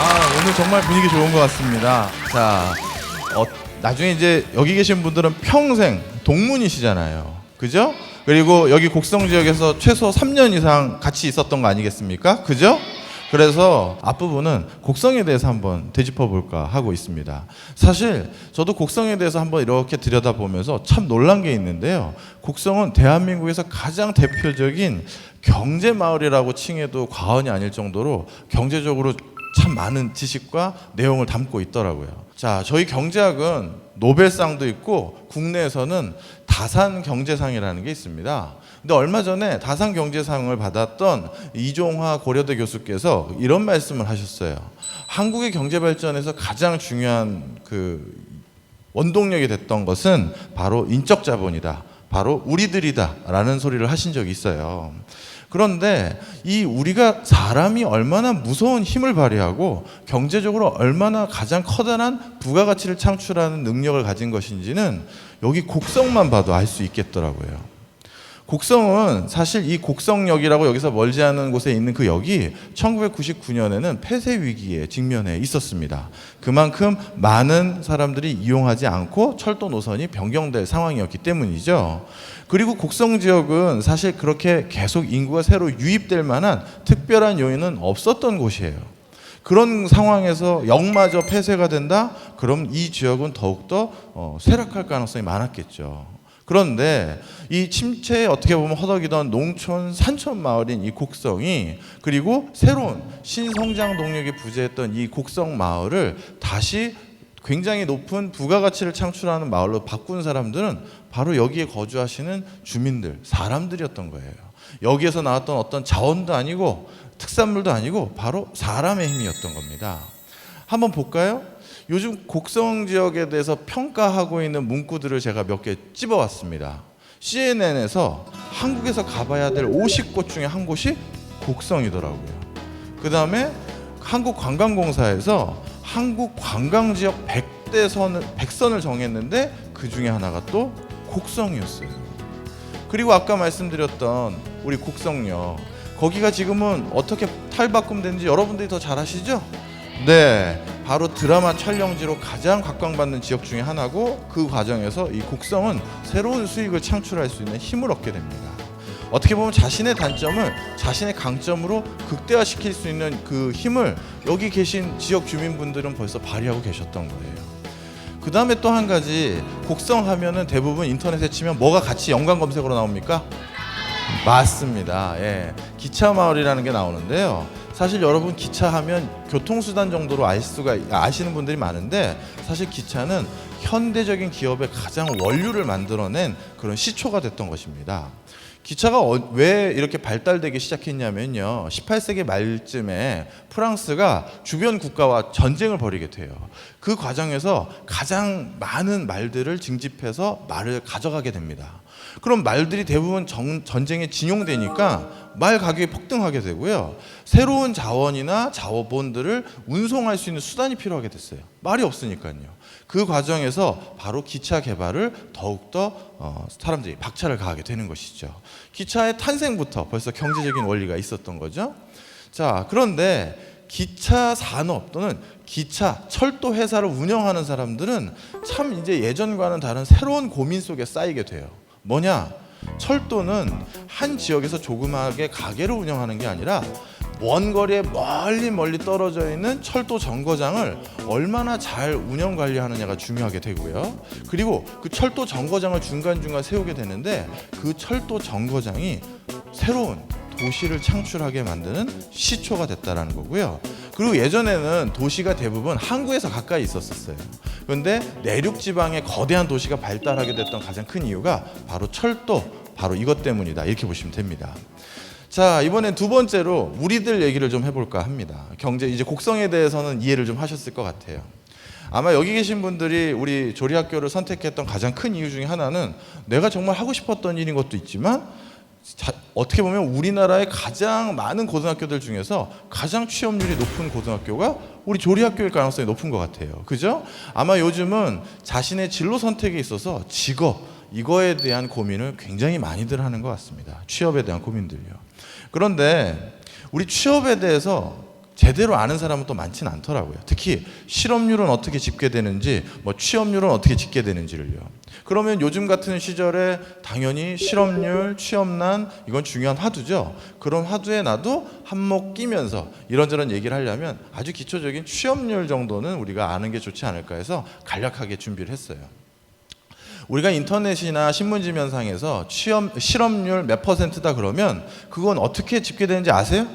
오늘 정말 분위기 좋은 것 같습니다. 자, 나중에 이제 여기 계신 분들은 평생 동문이시잖아요. 그죠? 그리고 여기 곡성 지역에서 최소 3년 이상 같이 있었던 거 아니겠습니까? 그죠? 그래서 앞부분은 곡성에 대해서 한번 되짚어 볼까 하고 있습니다. 사실 저도 곡성에 대해서 한번 이렇게 들여다보면서 참 놀란 게 있는데요. 곡성은 대한민국에서 가장 대표적인 경제 마을이라고 칭해도 과언이 아닐 정도로 경제적으로 참 많은 지식과 내용을 담고 있더라고요. 자, 저희 경제학은 노벨상도 있고 국내에서는 다산경제상이라는 게 있습니다. 근데 얼마 전에 다산경제상을 받았던 이종화 고려대 교수께서 이런 말씀을 하셨어요. 한국의 경제 발전에서 가장 중요한 그 원동력이 됐던 것은 바로 인적 자본이다. 바로 우리들이다 라는 소리를 하신 적이 있어요. 그런데 이 우리가 사람이 얼마나 무서운 힘을 발휘하고 경제적으로 얼마나 가장 커다란 부가가치를 창출하는 능력을 가진 것인지는 여기 곡성만 봐도 알 수 있겠더라고요. 곡성은 사실 이 곡성역이라고 여기서 멀지 않은 곳에 있는 그 역이 1999년에는 폐쇄 위기에 직면해 있었습니다. 그만큼 많은 사람들이 이용하지 않고 철도 노선이 변경될 상황이었기 때문이죠. 그리고 곡성 지역은 사실 그렇게 계속 인구가 새로 유입될 만한 특별한 요인은 없었던 곳이에요. 그런 상황에서 역마저 폐쇄가 된다? 그럼 이 지역은 더욱더 쇠락할 가능성이 많았겠죠. 그런데 이 침체에 어떻게 보면 허덕이던 농촌 산촌 마을인 이 곡성이 그리고 새로운 신성장 동력이 부재했던 이 곡성 마을을 다시 굉장히 높은 부가가치를 창출하는 마을로 바꾼 사람들은 바로 여기에 거주하시는 주민들, 사람들이었던 거예요. 여기에서 나왔던 어떤 자원도 아니고 특산물도 아니고 바로 사람의 힘이었던 겁니다. 한번 볼까요? 요즘 곡성 지역에 대해서 평가하고 있는 문구들을 제가 몇 개 찝어왔습니다. CNN에서 한국에서 가봐야 될 50곳 중에 한 곳이 곡성이더라고요. 그 다음에 한국관광공사에서 한국 관광지역 100선을 정했는데 그 중에 하나가 또 곡성이었어요. 그리고 아까 말씀드렸던 우리 곡성역, 거기가 지금은 어떻게 탈바꿈된지 여러분들이 더 잘 아시죠? 네, 바로 드라마 촬영지로 가장 각광받는 지역 중에 하나고 그 과정에서 이 곡성은 새로운 수익을 창출할 수 있는 힘을 얻게 됩니다. 어떻게 보면 자신의 단점을 자신의 강점으로 극대화시킬 수 있는 그 힘을 여기 계신 지역 주민분들은 벌써 발휘하고 계셨던 거예요. 그 다음에 또 한 가지, 곡성 하면은 대부분 인터넷에 치면 뭐가 같이 연관 검색으로 나옵니까? 맞습니다. 예, 기차마을이라는 게 나오는데요. 사실 여러분 기차 하면 교통수단 정도로 아시는 분들이 많은데 사실 기차는 현대적인 기업의 가장 원류를 만들어낸 그런 시초가 됐던 것입니다. 기차가 왜 이렇게 발달되기 시작했냐면요. 18세기 말쯤에 프랑스가 주변 국가와 전쟁을 벌이게 돼요. 그 과정에서 가장 많은 말들을 징집해서 말을 가져가게 됩니다. 그럼 말들이 대부분 전쟁에 진용되니까 말 가격이 폭등하게 되고요. 새로운 자원이나 자원들을 운송할 수 있는 수단이 필요하게 됐어요. 말이 없으니까요. 그 과정에서 바로 기차 개발을 더욱더 사람들이 박차를 가하게 되는 것이죠. 기차의 탄생부터 벌써 경제적인 원리가 있었던 거죠. 자, 그런데 기차 산업 또는 기차, 철도 회사를 운영하는 사람들은 참 이제 예전과는 다른 새로운 고민 속에 쌓이게 돼요. 뭐냐? 철도는 한 지역에서 조그맣게 가게를 운영하는 게 아니라 먼 거리에 멀리 떨어져 있는 철도 정거장을 얼마나 잘 운영 관리하느냐가 중요하게 되고요. 그리고 그 철도 정거장을 중간중간 세우게 되는데 그 철도 정거장이 새로운 도시를 창출하게 만드는 시초가 됐다라는 거고요. 그리고 예전에는 도시가 대부분 항구에서 가까이 있었어요. 그런데 내륙 지방에 거대한 도시가 발달하게 됐던 가장 큰 이유가 바로 철도, 바로 이것 때문이다. 이렇게 보시면 됩니다. 자, 이번엔 두 번째로 우리들 얘기를 좀 해볼까 합니다. 경제, 이제 곡성에 대해서는 이해를 좀 하셨을 것 같아요. 아마 여기 계신 분들이 우리 조리학교를 선택했던 가장 큰 이유 중에 하나는 내가 정말 하고 싶었던 일인 것도 있지만 어떻게 보면 우리나라의 가장 많은 고등학교들 중에서 가장 취업률이 높은 고등학교가 우리 조리학교일 가능성이 높은 것 같아요. 그죠? 아마 요즘은 자신의 진로 선택에 있어서 직업, 이거에 대한 고민을 굉장히 많이들 하는 것 같습니다. 취업에 대한 고민들요. 그런데 우리 취업에 대해서 제대로 아는 사람은 또 많지는 않더라고요. 특히 실업률은 어떻게 집계되는지, 취업률은 어떻게 집계되는지를요. 그러면 요즘 같은 시절에 당연히 실업률, 취업난 이건 중요한 화두죠. 그런 화두에 나도 한몫 끼면서 이런저런 얘기를 하려면 아주 기초적인 취업률 정도는 우리가 아는 게 좋지 않을까 해서 간략하게 준비를 했어요. 우리가 인터넷이나 신문지면상에서 실업률 몇 %다 그러면 그건 어떻게 집계되는지 아세요?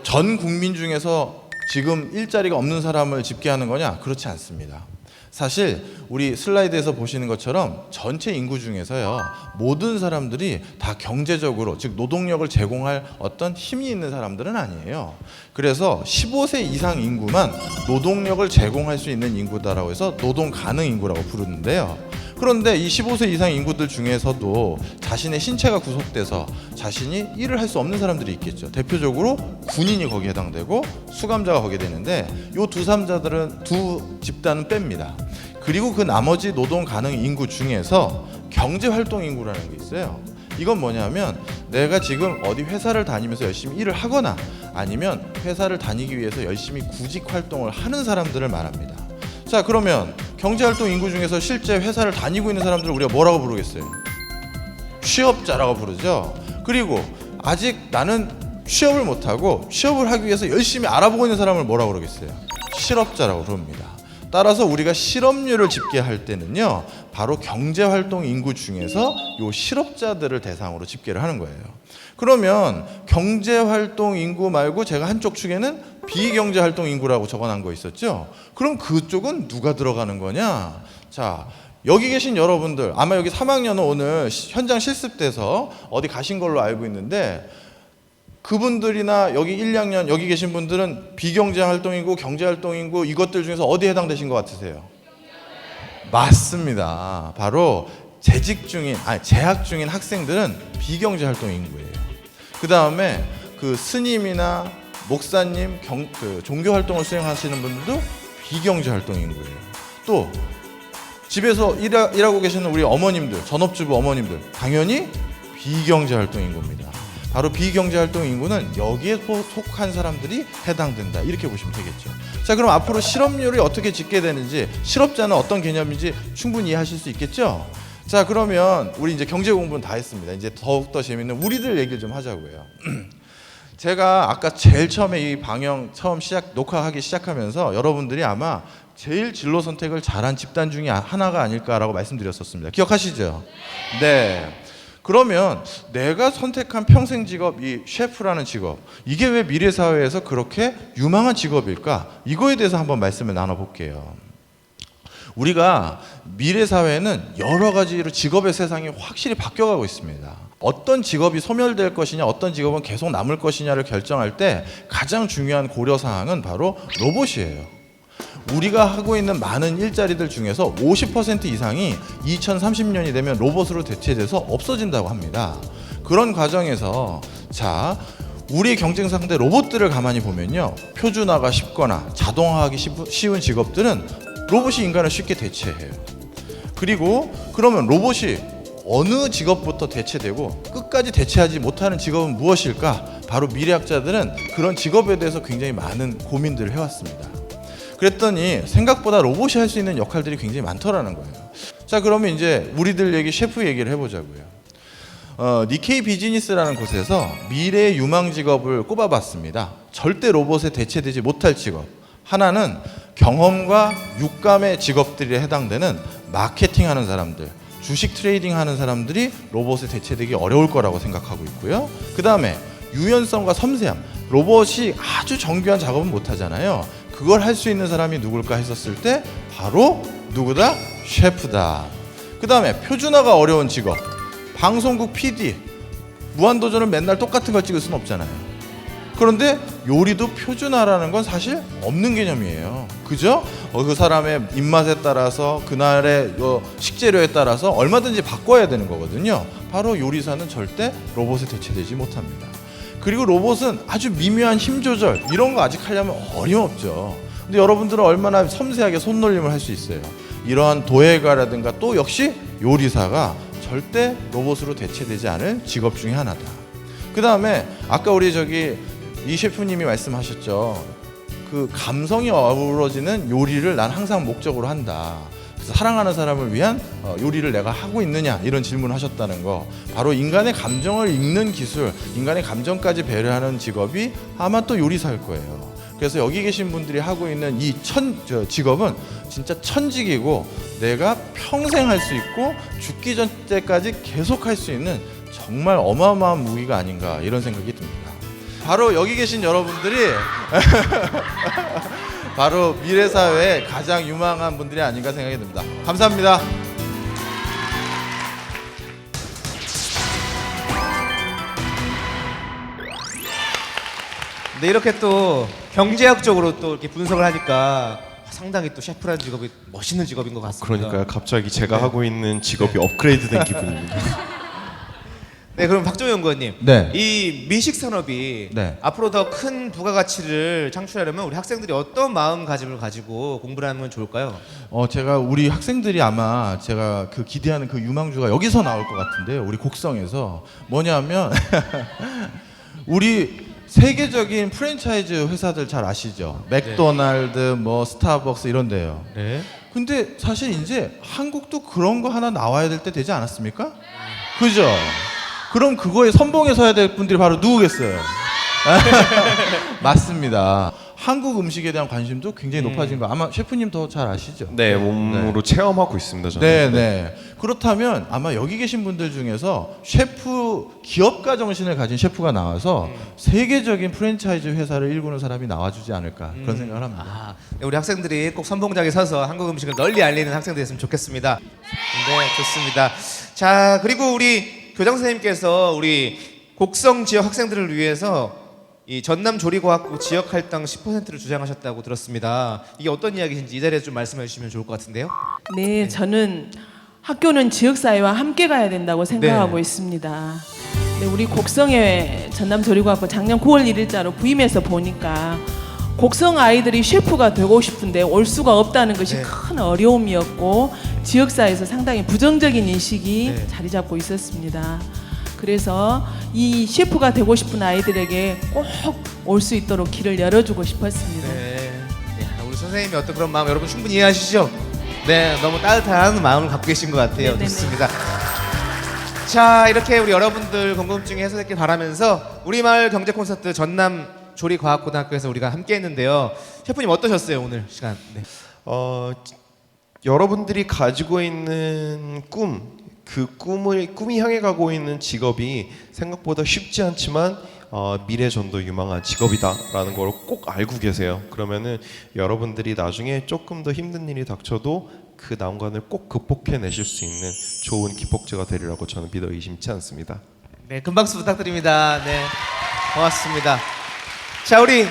전 국민 중에서 지금 일자리가 없는 사람을 집계하는 거냐? 그렇지 않습니다. 사실 우리 슬라이드에서 보시는 것처럼 전체 인구 중에서요, 모든 사람들이 다 경제적으로, 즉 노동력을 제공할 어떤 힘이 있는 사람들은 아니에요. 그래서 15세 이상 인구만 노동력을 제공할 수 있는 인구다라고 해서 노동 가능 인구라고 부르는데요. 그런데 이 15세 이상 인구들 중에서도 자신의 신체가 구속돼서 자신이 일을 할 수 없는 사람들이 있겠죠. 대표적으로 군인이 거기에 해당되고 수감자가 거기에 되는데 이 두 집단은 뺍니다. 그리고 그 나머지 노동 가능 인구 중에서 경제활동 인구라는 게 있어요. 이건 뭐냐면 내가 지금 어디 회사를 다니면서 열심히 일을 하거나 아니면 회사를 다니기 위해서 열심히 구직 활동을 하는 사람들을 말합니다. 자, 그러면 경제활동 인구 중에서 실제 회사를 다니고 있는 사람들을 우리가 뭐라고 부르겠어요? 취업자라고 부르죠. 그리고 아직 나는 취업을 못하고 취업을 하기 위해서 열심히 알아보고 있는 사람을 뭐라고 그러겠어요? 실업자라고 부릅니다. 따라서 우리가 실업률을 집계할 때는요, 바로 경제활동 인구 중에서 요 실업자들을 대상으로 집계를 하는 거예요. 그러면 경제활동 인구 말고 제가 한쪽 축에는 비경제활동 인구라고 적어놓은 거 있었죠? 그럼 그쪽은 누가 들어가는 거냐? 자, 여기 계신 여러분들 아마 여기 3학년은 오늘 현장 실습돼서 어디 가신 걸로 알고 있는데 그분들이나 여기 1, 2학년 여기 계신 분들은 비경제활동인구, 경제활동인구 이것들 중에서 어디에 해당되신 것 같으세요? 맞습니다. 바로 재학 중인 학생들은 비경제활동인구예요. 그 다음에 그 스님이나 목사님, 종교활동을 수행하시는 분들도 비경제활동인구예요. 또 집에서 일하고 계시는 우리 어머님들, 전업주부 어머님들 당연히 비경제활동인구입니다. 바로 비경제활동 인구는 여기에 속한 사람들이 해당된다, 이렇게 보시면 되겠죠. 자, 그럼 앞으로 실업률이 어떻게 집계되는지, 실업자는 어떤 개념인지 충분히 이해하실 수 있겠죠. 자, 그러면 우리 이제 경제 공부는 다 했습니다. 이제 더욱더 재밌는 우리들 얘기를 좀 하자고요. 제가 아까 제일 처음에 이 방영 녹화하기 시작하면서 여러분들이 아마 제일 진로 선택을 잘한 집단 중에 하나가 아닐까라고 말씀드렸었습니다. 기억하시죠? 네. 그러면 내가 선택한 평생 직업, 이 셰프라는 직업, 이게 왜 미래 사회에서 그렇게 유망한 직업일까? 이거에 대해서 한번 말씀을 나눠볼게요. 우리가 미래 사회는 여러 가지로 직업의 세상이 확실히 바뀌어가고 있습니다. 어떤 직업이 소멸될 것이냐, 어떤 직업은 계속 남을 것이냐를 결정할 때 가장 중요한 고려사항은 바로 로봇이에요. 우리가 하고 있는 많은 일자리들 중에서 50% 이상이 2030년이 되면 로봇으로 대체돼서 없어진다고 합니다. 그런 과정에서 우리의 경쟁 상대 로봇들을 가만히 보면요, 표준화가 쉽거나 자동화하기 쉬운 직업들은 로봇이 인간을 쉽게 대체해요. 그리고 그러면 로봇이 어느 직업부터 대체되고 끝까지 대체하지 못하는 직업은 무엇일까? 바로 미래학자들은 그런 직업에 대해서 굉장히 많은 고민들을 해왔습니다. 그랬더니 생각보다 로봇이 할 수 있는 역할들이 굉장히 많더라는 거예요. 자, 그러면 이제 우리들 셰프 얘기를 해보자고요. 니케이 비즈니스라는 곳에서 미래의 유망 직업을 꼽아봤습니다. 절대 로봇에 대체되지 못할 직업. 하나는 경험과 육감의 직업들에 해당되는 마케팅하는 사람들, 주식 트레이딩 하는 사람들이 로봇에 대체되기 어려울 거라고 생각하고 있고요. 그 다음에 유연성과 섬세함. 로봇이 아주 정교한 작업은 못하잖아요. 그걸 할 수 있는 사람이 누굴까 했었을 때 바로 누구다? 셰프다. 그 다음에 표준화가 어려운 직업. 방송국 PD. 무한도전을 맨날 똑같은 걸 찍을 수는 없잖아요. 그런데 요리도 표준화라는 건 사실 없는 개념이에요. 그죠? 그 사람의 입맛에 따라서 그날의 식재료에 따라서 얼마든지 바꿔야 되는 거거든요. 바로 요리사는 절대 로봇에 대체되지 못합니다. 그리고 로봇은 아주 미묘한 힘 조절 이런 거 아직 하려면 어림없죠. 근데 여러분들은 얼마나 섬세하게 손놀림을 할 수 있어요. 이러한 도예가라든가 또 역시 요리사가 절대 로봇으로 대체되지 않을 직업 중에 하나다. 그 다음에 아까 우리 이 셰프님이 말씀하셨죠. 그 감성이 어우러지는 요리를 난 항상 목적으로 한다. 그래서 사랑하는 사람을 위한 요리를 내가 하고 있느냐 이런 질문을 하셨다는 거. 바로 인간의 감정을 읽는 기술, 인간의 감정까지 배려하는 직업이 아마 또 요리사일 거예요. 그래서 여기 계신 분들이 하고 있는 이 직업은 진짜 천직이고 내가 평생 할 수 있고 죽기 전때까지 계속 할 수 있는 정말 어마어마한 무기가 아닌가 이런 생각이 듭니다. 바로 여기 계신 여러분들이 바로 미래사회의 가장 유망한 분들이 아닌가 생각이 듭니다. 감사합니다. 네, 이렇게 또 경제학적으로 또 이렇게 분석을 하니까 상당히 또 셰프라는 직업이 멋있는 직업인 것 같습니다. 그러니까요. 갑자기 제가 하고 있는 직업이 업그레이드된 기분입니다. 네, 그럼 박정희 연구원님, 네. 이 미식 산업이 네. 앞으로 더 큰 부가가치를 창출하려면 우리 학생들이 어떤 마음가짐을 가지고 공부를 하면 좋을까요? 제가 우리 학생들이 아마 제가 그 기대하는 그 유망주가 여기서 나올 것 같은데요. 우리 곡성에서 뭐냐면 우리 세계적인 프랜차이즈 회사들 잘 아시죠? 맥도날드, 뭐 스타벅스 이런데요. 네. 근데 사실 이제 한국도 그런 거 하나 나와야 될 때 되지 않았습니까? 그죠? 그럼 그거에 선봉에 서야 될 분들이 바로 누구겠어요? 맞습니다. 한국 음식에 대한 관심도 굉장히 높아진 거 아마 셰프님 더 잘 아시죠? 네, 몸으로 체험하고 있습니다. 저는. 네. 그렇다면 아마 여기 계신 분들 중에서 셰프 기업가 정신을 가진 셰프가 나와서 세계적인 프랜차이즈 회사를 일구는 사람이 나와주지 않을까 그런 생각을 합니다. 아, 네, 우리 학생들이 꼭 선봉장에 서서 한국 음식을 널리 알리는 학생들이 됐으면 좋겠습니다. 네, 좋습니다. 자, 그리고 우리 교장 선생님께서 우리 곡성 지역 학생들을 위해서 이 전남조리과학부 지역 할당 10%를 주장하셨다고 들었습니다. 이게 어떤 이야기인지 이 자리에서 좀 말씀해 주시면 좋을 것 같은데요. 네, 저는 학교는 지역사회와 함께 가야 된다고 생각하고 네. 있습니다. 네, 우리 곡성의 전남조리과학부 작년 9월 1일자로 부임해서 보니까 곡성 아이들이 셰프가 되고 싶은데 올 수가 없다는 것이 네. 큰 어려움이었고 지역사회에서 상당히 부정적인 인식이 네. 자리 잡고 있었습니다. 그래서 이 셰프가 되고 싶은 아이들에게 꼭 올 수 있도록 길을 열어주고 싶었습니다. 네. 야, 우리 선생님이 어떤 그런 마음 여러분 충분히 이해하시죠? 네, 너무 따뜻한 마음을 갖고 계신 것 같아요. 네네네. 좋습니다. 자, 이렇게 우리 여러분들 궁금증이 해소됐길 바라면서 우리마을 경제 콘서트 전남 조리과학고등학교에서 우리가 함께했는데요. 셰프님 어떠셨어요 오늘 시간? 네. 여러분들이 가지고 있는 그 꿈이 향해 가고 있는 직업이 생각보다 쉽지 않지만 미래전도 유망한 직업이다라는 걸 꼭 알고 계세요. 그러면은 여러분들이 나중에 조금 더 힘든 일이 닥쳐도 그 난관을 꼭 극복해내실 수 있는 좋은 기폭제가 되리라고 저는 믿어 의심치 않습니다. 네, 큰 박수 부탁드립니다. 네, 고맙습니다. 자, 우리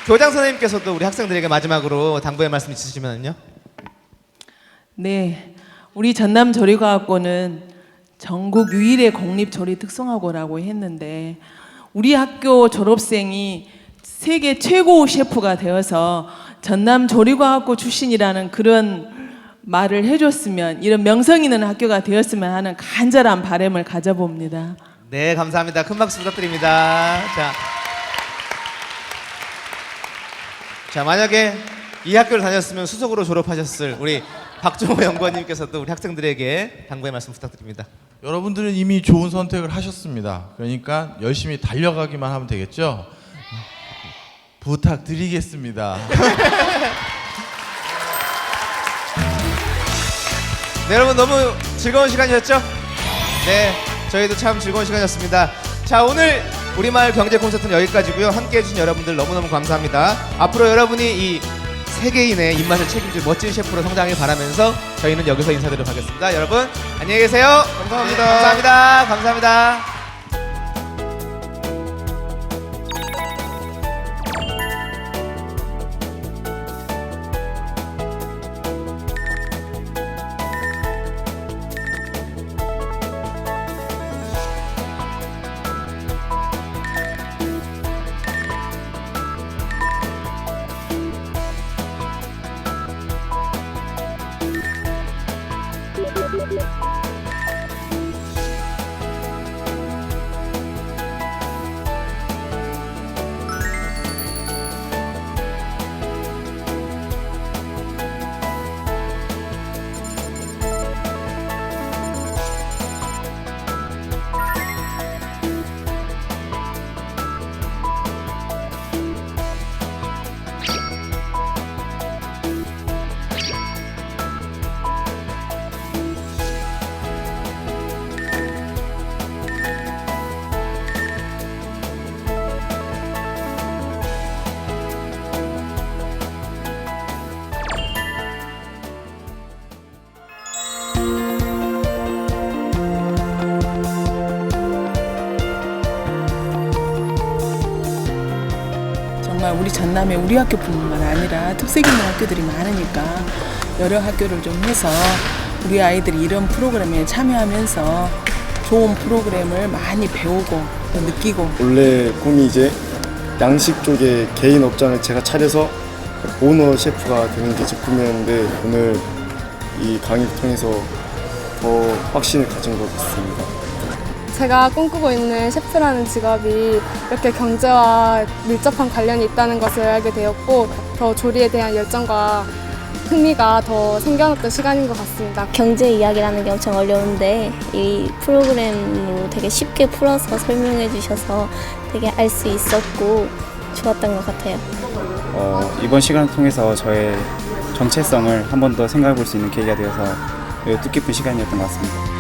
교장 선생님께서도 우리 학생들에게 마지막으로 당부의 말씀 있으시면요. 네, 우리 전남조리과학고는 전국 유일의 공립조리 특성화고라고 했는데 우리 학교 졸업생이 세계 최고 셰프가 되어서 전남조리과학고 출신이라는 그런 말을 해줬으면 이런 명성 있는 학교가 되었으면 하는 간절한 바람을 가져봅니다. 네, 감사합니다. 큰 박수 부탁드립니다. 자, 만약에 이 학교를 다녔으면 수석으로 졸업하셨을 우리 박종호 연구원님께서도 우리 학생들에게 당부의 말씀 부탁드립니다. 여러분들은 이미 좋은 선택을 하셨습니다. 그러니까 열심히 달려가기만 하면 되겠죠? 부탁드리겠습니다. 네, 여러분 너무 즐거운 시간이었죠? 네, 저희도 참 즐거운 시간이었습니다. 자, 오늘 우리마을 경제 콘서트는 여기까지고요. 함께해 주신 여러분들 너무너무 감사합니다. 앞으로 여러분이 이 세계인의 입맛을 책임질 멋진 셰프로 성장하길 바라면서 저희는 여기서 인사드리도록 하겠습니다. 여러분 안녕히 계세요. 감사합니다. 네, 감사합니다. 감사합니다. 정말 우리 전남에 우리 학교뿐만 아니라 특색 있는 학교들이 많으니까 여러 학교를 좀 해서 우리 아이들이 이런 프로그램에 참여하면서 좋은 프로그램을 많이 배우고 또 느끼고. 원래 꿈이 이제 양식 쪽에 개인 업장을 제가 차려서 오너 셰프가 되는 게 제 꿈이었는데 오늘 이 강의를 통해서 더 확신을 가진 것 같습니다. 제가 꿈꾸고 있는 셰프라는 직업이 이렇게 경제와 밀접한 관련이 있다는 것을 알게 되었고 더 조리에 대한 열정과 흥미가 더 생겨났던 시간인 것 같습니다. 경제 이야기라는 게 엄청 어려운데 이 프로그램으로 되게 쉽게 풀어서 설명해 주셔서 되게 알 수 있었고 좋았던 것 같아요. 이번 시간을 통해서 저의 정체성을 한 번 더 생각해 볼 수 있는 계기가 되어서 매우 뜻깊은 시간이었던 것 같습니다.